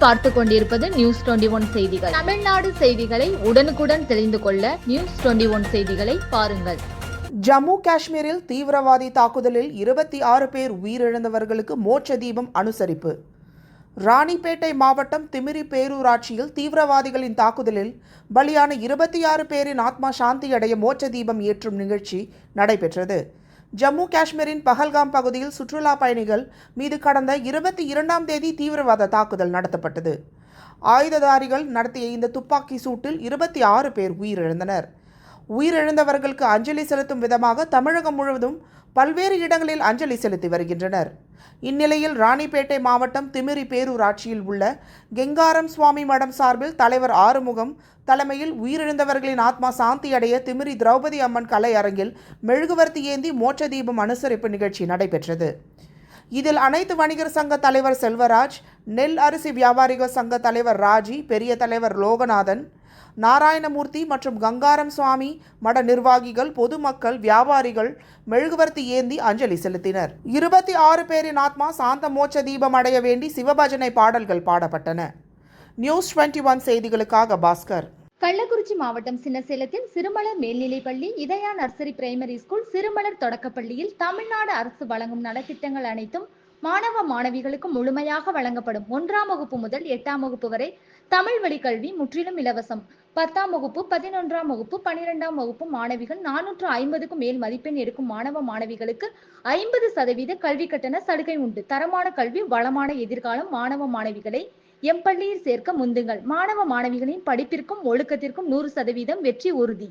நீங்கள் பார்த்து கொண்டிருப்பது நியூஸ் 21 செய்திகள். தமிழ்நாடு செய்திகளை உடனுக்குடன் தெரிந்து கொள்ள நியூஸ் 21 செய்திகளை பாருங்கள். ஜம்மு காஷ்மீரில் தீவிரவாதி தாக்குதலில் 26 பேர் உயிரிழந்தவர்களுக்கு மோட்ச தீபம் அனுசரிப்பு. ராணிப்பேட்டை மாவட்டம் திமிரி பேரூராட்சியில் தீவிரவாதிகளின் தாக்குதலில் பலியான 26 பேரின் ஆத்மா சாந்தியடைய மோட்ச தீபம் ஏற்றும் நிகழ்ச்சி நடைபெற்றது. ஜம்மு காஷ்மீரின் பஹல்காம் பகுதியில் சுற்றுலா பயணிகள் மீது கடந்த 22ஆம் தேதி தீவிரவாத தாக்குதல் நடத்தப்பட்டது. ஆயுததாரிகள் நடத்திய இந்த துப்பாக்கி சூட்டில் 26 பேர் உயிரிழந்தனர். உயிரிழந்தவர்களுக்கு அஞ்சலி செலுத்தும் விதமாக தமிழகம் முழுவதும் பல்வேறு இடங்களில் அஞ்சலி செலுத்தி வருகின்றனர். இந்நிலையில் ராணிப்பேட்டை மாவட்டம் திமிரி பேரூராட்சியில் உள்ள கெங்காரம் சுவாமி மடம் சார்பில் தலைவர் ஆறுமுகம் தலைமையில் உயிரிழந்தவர்களின் ஆத்மா சாந்தி அடைய திமிரி திரௌபதி அம்மன் கலை அரங்கில் மெழுகுவர்த்தி ஏந்தி மோட்ச தீபம் அனுசரிப்பு நிகழ்ச்சி நடைபெற்றது. இதில் அனைத்து வணிகர் சங்க தலைவர் செல்வராஜ், நெல் அரிசி வியாபாரிகள் சங்க தலைவர் ராஜி, பெரிய தலைவர் லோகநாதன், நாராயணமூர்த்தி மற்றும் கங்காரம் சுவாமி மட நிர்வாகிகள், பொதுமக்கள், வியாபாரிகள் மெழுகுவர்த்தி ஏந்தி அஞ்சலி செலுத்தினர். 26 பேரின் ஆத்மா சாந்த மோட்ச தீபம் அடைய வேண்டி சிவபஜனை பாடல்கள் பாடப்பட்டன. நியூஸ் 21 செய்திகளுக்காக பாஸ்கர். கள்ளக்குறிச்சி மாவட்டம் சின்னசேலத்தில் சிறுமலர் மேல்நிலைப்பள்ளி, இதயா நர்சரி பிரைமரி ஸ்கூல், சிறுமலர் தொடக்கப்பள்ளியில் தமிழ்நாடு அரசு வழங்கும் நலத்திட்டங்கள் அனைத்தும் மாணவ மாணவிகளுக்கு முழுமையாக வழங்கப்படும். 1ஆம் வகுப்பு முதல் 8ஆம் வகுப்பு வரை தமிழ் வழி கல்வி முற்றிலும் இலவசம். 10ஆம் வகுப்பு, 11ஆம் வகுப்பு, 12ஆம் வகுப்பு மாணவிகள் 450க்கும் மேல் மதிப்பெண் எடுக்கும் மாணவ மாணவிகளுக்கு 50% கல்வி கட்டண சலுகை உண்டு. தரமான கல்வி, வளமான எதிர்காலம். மாணவ மாணவிகளை எம் பள்ளியில் சேர்க்க முந்துங்கள். மாணவ மாணவிகளின் படிப்பிற்கும் ஒழுக்கத்திற்கும் 100% வெற்றி உறுதி.